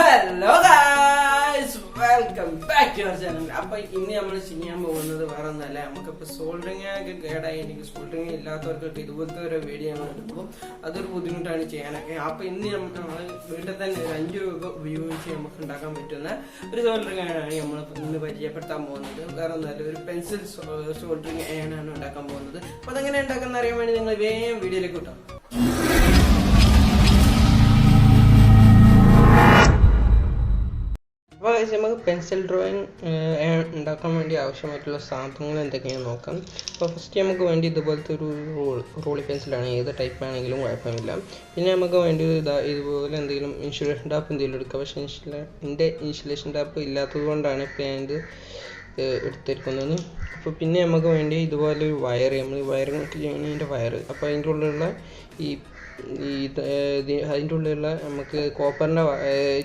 Hello guys, welcome back to our channel. അപ്പോൾ ഇന്ന് നമ്മൾ ചെയ്യാൻ പോകുന്നത് വേറെ ഒന്നല്ല, നമുക്കിപ്പോൾ സോൾഡറിങ് ഒക്കെ കേടായി സോൾഡറിങ് ഇല്ലാത്തവർക്കൊക്കെ ഇതുപോലത്തെ ഒരു വീഡിയോ ആണ് എടുക്കുമ്പോൾ അതൊരു ബുദ്ധിമുട്ടാണ് ചെയ്യാനൊക്കെ. അപ്പോൾ ഇന്ന് നമ്മൾ വീട്ടിൽ തന്നെ 5 രൂപ ഉപയോഗിച്ച് നമുക്ക് ഉണ്ടാക്കാൻ പറ്റുന്ന ഒരു സോൾഡറിങ് ആണ് നമ്മൾ ഇന്ന് പരിചയപ്പെടുത്താൻ പോകുന്നത്. വേറെ ഒന്നല്ല, ഒരു പെൻസിൽ സോൾഡറിങ് ആണ് ഉണ്ടാക്കാൻ പോകുന്നത്. അപ്പോൾ അതെങ്ങനെ ഉണ്ടാക്കാൻ അറിയാൻ വേണ്ടി നിങ്ങൾ വേഗം വീഡിയോയിലേക്ക് കിട്ടാം. അപ്പോൾ നമുക്ക് പെൻസിൽ ഡ്രോയിങ് ഉണ്ടാക്കാൻ വേണ്ടി ആവശ്യമായിട്ടുള്ള സാധനങ്ങൾ എന്തൊക്കെയാണെന്ന് നോക്കാം. അപ്പോൾ ഫസ്റ്റ് നമുക്ക് വേണ്ടി ഇതുപോലത്തെ ഒരു റോളി പെൻസിലാണ്, ഏത് ടൈപ്പ് ആണെങ്കിലും കുഴപ്പമില്ല. പിന്നെ നമുക്ക് വേണ്ടി ഇതുപോലെ എന്തെങ്കിലും ഇൻസുലേഷൻ ടാപ്പ് എന്തെങ്കിലും എടുക്കുക. പക്ഷേ എൻ്റെ ഇൻസുലേഷൻ ടാപ്പ് ഇല്ലാത്തത് കൊണ്ടാണ് ഇപ്പോൾ ഞാൻ ഇത് എടുത്തിരിക്കുന്നത്. അപ്പോൾ പിന്നെ നമുക്ക് വേണ്ടി ഇതുപോലെ ഒരു വയർ, നമ്മൾ വയറിങ് ചെയ്യുന്നതിൻ്റെ വയർ. അപ്പോൾ അതിൻ്റെ ഉള്ളിലുള്ള അതിൻ്റെ ഉള്ളിലുള്ള നമുക്ക് കോപ്പറിൻ്റെ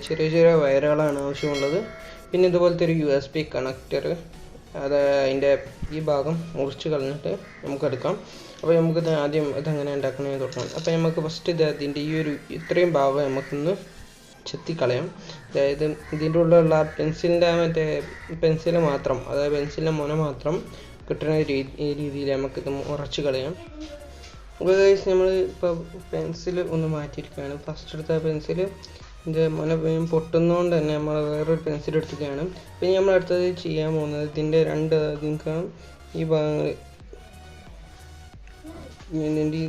ചെറിയ ചെറിയ വയറുകളാണ് ആവശ്യമുള്ളത്. പിന്നെ ഇതുപോലത്തെ ഒരു USB കണക്റ്റർ, അത് അതിൻ്റെ ഈ ഭാഗം മുറിച്ച് കളഞ്ഞിട്ട് നമുക്കെടുക്കാം. അപ്പോൾ നമുക്ക് ആദ്യം ഇതെങ്ങനെ ഉണ്ടാക്കണമെന്ന് തുടങ്ങാം. അപ്പോൾ നമുക്ക് ഫസ്റ്റ് അതിൻ്റെ ഈ ഒരു ഇത്രയും ഭാഗം നമുക്കൊന്ന് ചെത്തിക്കളയാം. അതായത് ഇതിൻ്റെ ഉള്ളിലുള്ള പെൻസിലിൻ്റെ മറ്റേ പെൻസിൽ മാത്രം, അതായത് പെൻസിലിൻ്റെ മുന മാത്രം കിട്ടുന്ന രീതിയിൽ നമുക്കിത് ഉറച്ച് കളയാം. അപ്പോൾ നമ്മൾ ഇപ്പോൾ പെൻസിൽ ഒന്ന് മാറ്റിയിരിക്കുകയാണ്. ഫസ്റ്റ് എടുത്ത പെൻസിൽ ഇതിൻ്റെ മുന പൊട്ടുന്നതുകൊണ്ട് തന്നെ നമ്മൾ വേറൊരു പെൻസിൽ എടുത്തിട്ടാണ്. പിന്നെ നമ്മൾ അടുത്തത് ചെയ്യാൻ പോകുന്നത് ഇതിൻ്റെ നിങ്ങൾക്ക് ഈ ഭാഗങ്ങൾ ഇതിൻ്റെ ഈ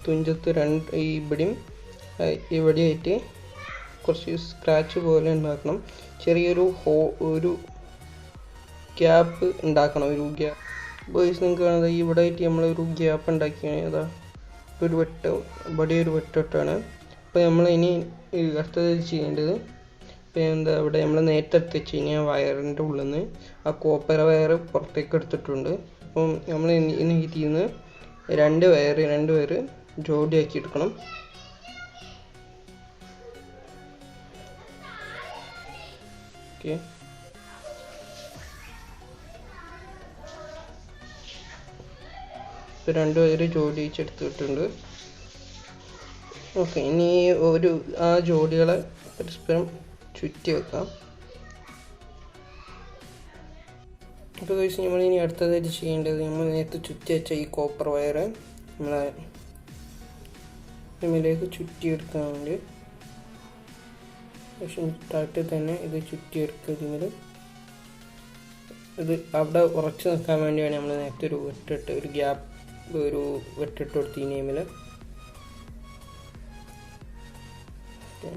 തുഞ്ചത്ത് ഇവിടെയായിട്ട് കുറച്ച് സ്ക്രാച്ച് പോലെ ഉണ്ടാക്കണം. ചെറിയൊരു ഒരു ഗ്യാപ്പ് ഉണ്ടാക്കണം. ഒരു ഗ്യാപ്പ് ബോയ്സ് നിങ്ങൾക്ക് കാണുന്നത് ഇവിടെ ആയിട്ട് നമ്മളൊരു ഗ്യാപ്പ് ഉണ്ടാക്കിയാണ്. അതാ ഒരു വെട്ടം, ഇവിടെ ഒരു വെട്ടിട്ടാണ്. അപ്പോൾ നമ്മൾ ഇനി അടുത്തത് ചെയ്യേണ്ടത്, ഇപ്പോൾ ഇവിടെ നമ്മൾ നേരത്തെ എടുത്ത് വെച്ച് കഴിഞ്ഞാൽ വയറിൻ്റെ ഉള്ളിൽ നിന്ന് ആ കോപ്പർ വയർ പുറത്തേക്ക് എടുത്തിട്ടുണ്ട്. അപ്പം നമ്മൾ ഇനി ഇതിൽ നിന്ന് രണ്ട് വയർ ജോഡിയാക്കി എടുക്കണം. ഓക്കെ, ഇപ്പോൾ 2 വയർ ജോഡിച്ചെടുത്തിട്ടുണ്ട്. ഓക്കെ, ഇനി ആ ജോഡികളെ പരസ്പരം ചുറ്റി വെക്കാം. ഇപ്പോൾ നമ്മൾ ഇനി അടുത്തതായിട്ട് ചെയ്യേണ്ടത്, നമ്മൾ നേരത്തെ ചുറ്റി വെച്ച ഈ കോപ്പർ വയർ നമ്മളെ ഇതിലേക്ക് ചുറ്റിയെടുക്കാൻ വേണ്ടി സ്റ്റാർട്ടിൽ തന്നെ ഇത് ചുറ്റിയെടുക്കുക. ഇത് അവിടെ ഉറച്ചു നിൽക്കാൻ വേണ്ടിയാണ് നമ്മൾ നേരത്തെ ഒരു വെട്ടിട്ട് കൊടുത്ത് ഈ നെയിമിൽ.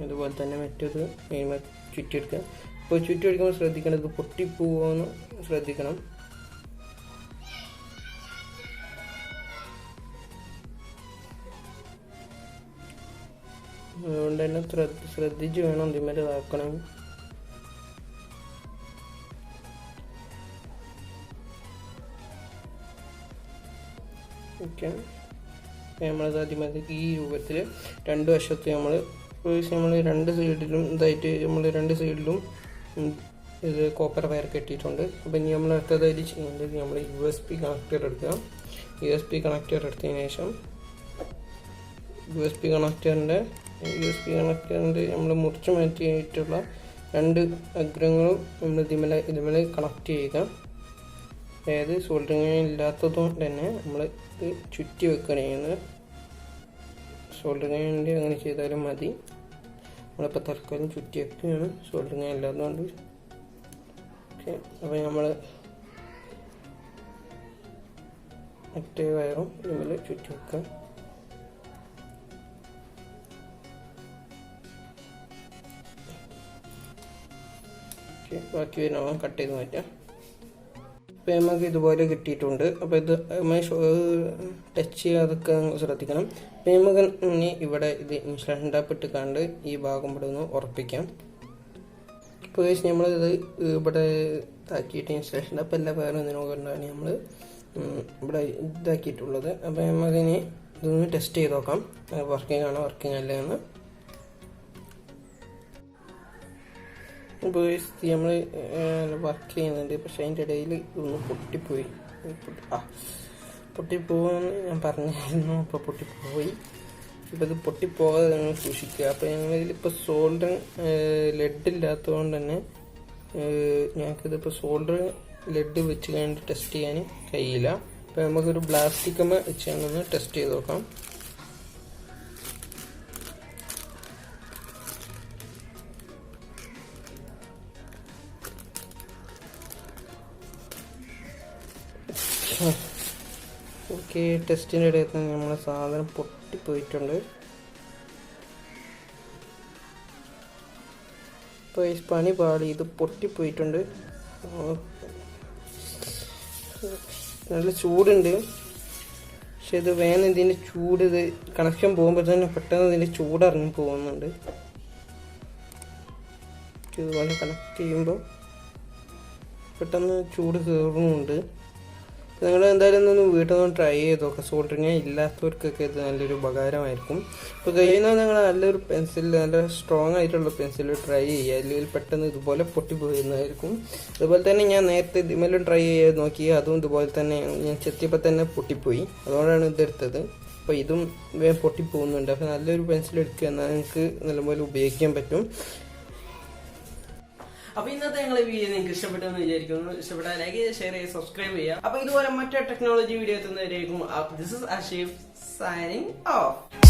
അതുപോലെ തന്നെ മറ്റൊരു നെയിമ ചുറ്റിയെടുക്കുക. അപ്പോൾ ചുറ്റിയെടുക്കുമ്പോൾ ശ്രദ്ധിക്കണം, ഇത് പൊട്ടിപ്പോകുമെന്ന് ശ്രദ്ധിക്കണം. അതുകൊണ്ട് തന്നെ ശ്രദ്ധിച്ച് വേണം ഇതിന്മേൽ ഇതാക്കണം. ഓക്കെ, നമ്മളത് ആദ്യം ഈ രൂപത്തിൽ 2 വശത്ത് നമ്മൾ രണ്ട് സൈഡിലും ഇത് കോപ്പർ വയർ കെട്ടിയിട്ടുണ്ട്. അപ്പോൾ ഇനി നമ്മൾ അടുത്തതായിട്ട് ചെയ്യേണ്ടത്, നമ്മൾ USB കണക്റ്റർ എടുക്കുക. USB കണക്റ്റർ എടുത്തതിന് ശേഷം USB കണക്റ്ററിൻ്റെ നമ്മൾ മുറിച്ച് മാറ്റിയിട്ടുള്ള 2 അഗ്രങ്ങളും നമ്മൾ ഇതിന്മേൽ കണക്ട് ചെയ്യുക. അതായത് സോൾഡറിങ് ഇല്ലാത്തതുകൊണ്ട് തന്നെ നമ്മൾ ഇത് ചുറ്റി വെക്കുകയാണ് ചെയ്യുന്നത്. സോൾഡറിങ് വേണ്ടി അങ്ങനെ ചെയ്താലും മതി. നമ്മളിപ്പോൾ തൽക്കാലം ചുറ്റി വെക്കുകയാണ്, സോൾഡറിങ് ഇല്ലാത്തതുകൊണ്ട്. ഓക്കെ, അപ്പോൾ നമ്മൾ മറ്റേ വയറും ഇതിൽ ചുറ്റി വെക്കുക. ഓക്കെ, ബാക്കി വരുന്ന കട്ട് ചെയ്ത് മാറ്റാം. ഇപ്പോൾ നമുക്ക് ഇതുപോലെ കിട്ടിയിട്ടുണ്ട്. അപ്പോൾ ഇത് ടച്ച് ചെയ്യാതൊക്കെ ശ്രദ്ധിക്കണം. അപ്പോൾ നമുക്ക് ഇനി ഇവിടെ ഇത് ഇൻസുലേഷൻ ടാപ്പ് ഇട്ട് കണ്ട് ഈ ഭാഗം ഇവിടെ ഒന്ന് ഉറപ്പിക്കാം. ഇപ്പോൾ നമ്മളിത് ഇവിടെ ഇതാക്കിയിട്ട് ഇൻസുലേഷൻ ടാപ്പ് എല്ലാം വേറെ ഒന്നിനോക്കൊണ്ടാണ് നമ്മൾ ഇവിടെ ഇതാക്കിയിട്ടുള്ളത്. അപ്പോൾ നമുക്കിനി ഇതൊന്ന് ടെസ്റ്റ് ചെയ്ത് നോക്കാം, വർക്കിംഗ് ആണോ വർക്കിംഗ് അല്ലേ എന്ന്. ഇപ്പോൾ നമ്മൾ വർക്ക് ചെയ്യുന്നുണ്ട്, പക്ഷെ അതിൻ്റെ ഇടയിൽ ഒന്ന് പൊട്ടിപ്പോകുമെന്ന് ഞാൻ പറഞ്ഞായിരുന്നു. അപ്പോൾ പൊട്ടിപ്പോയി. ഇപ്പോൾ ഇത് പൊട്ടിപ്പോകാതെ നിങ്ങൾ സൂക്ഷിക്കുക. അപ്പോൾ ഞങ്ങളിതിലിപ്പോൾ സോൾഡറിങ് ലെഡ് ഇല്ലാത്തതുകൊണ്ട് തന്നെ ഞങ്ങൾക്കിതിപ്പോൾ സോൾഡറിങ് ലെഡ് വെച്ച് കഴിഞ്ഞിട്ട് ടെസ്റ്റ് ചെയ്യാൻ കഴിയില്ല. അപ്പോൾ നമുക്കൊരു പ്ലാസ്റ്റിക്കമ്മ വെച്ച് ഞങ്ങളൊന്ന് ടെസ്റ്റ് ചെയ്ത് നോക്കാം. ഓക്കെ, ടെസ്റ്റിൻ്റെ ഇടയിൽ തന്നെ നമ്മളെ സാധനം പൊട്ടിപ്പോയിട്ടുണ്ട്. ഇപ്പോൾ പണി പാടി, ഇത് പൊട്ടിപ്പോയിട്ടുണ്ട്. നല്ല ചൂടുണ്ട്, പക്ഷെ ഇത് വേണം ഇതിൻ്റെ ചൂട്, ഇത് കണക്ഷൻ പോകുമ്പോൾ തന്നെ പെട്ടെന്ന് ഇതിൻ്റെ ചൂടിറങ്ങി പോകുന്നുണ്ട്. ഇതുപോലെ കണക്ട് ചെയ്യുമ്പോൾ പെട്ടെന്ന് ചൂട് കയറുന്നുണ്ട്. നിങ്ങൾ എന്തായാലും ഒന്ന് വീട്ടിൽ നിന്ന് ട്രൈ ചെയ്ത് നോക്കാം. സോൾഡറിങ് ഇല്ലാത്തവർക്കൊക്കെ ഇത് നല്ലൊരു ഉപകാരമായിരിക്കും. ഇപ്പോൾ കഴിയുന്നത് നിങ്ങൾ നല്ലൊരു പെൻസിൽ, നല്ല സ്ട്രോങ് ആയിട്ടുള്ള പെൻസിൽ ട്രൈ ചെയ്യുക, അല്ലെങ്കിൽ പെട്ടെന്ന് ഇതുപോലെ പൊട്ടിപ്പോയിരുന്നതായിരിക്കും. അതുപോലെ തന്നെ ഞാൻ നേരത്തെ ഇതുമേലും ട്രൈ ചെയ്ത് നോക്കി, അതും ഇതുപോലെ തന്നെ ഞാൻ ചെത്തിയപ്പോൾ തന്നെ പൊട്ടിപ്പോയി. അതുകൊണ്ടാണ് ഇതെടുത്തത്. അപ്പോൾ ഇതും വേഗം പൊട്ടിപ്പോകുന്നുണ്ട്. അപ്പോൾ നല്ലൊരു പെൻസിൽ എടുക്കുക, എന്നാൽ നിങ്ങൾക്ക് നല്ലപോലെ ഉപയോഗിക്കാൻ പറ്റും. അപ്പൊ ഇന്നത്തെ ഞങ്ങളെ വീഡിയോ നിങ്ങൾക്ക് ഇഷ്ടപ്പെട്ടെന്ന് വിചാരിക്കുന്നു. ഇഷ്ടപ്പെട്ടാൽ ലൈക്ക് ചെയ്യുക, ഷെയർ ചെയ്യുക, സബ്സ്ക്രൈബ് ചെയ്യുക. അപ്പൊ ഇതുപോലെ മറ്റൊരു ടെക്നോളജി വീഡിയോ എത്തുന്നവരേക്കും. This is Asheef signing of.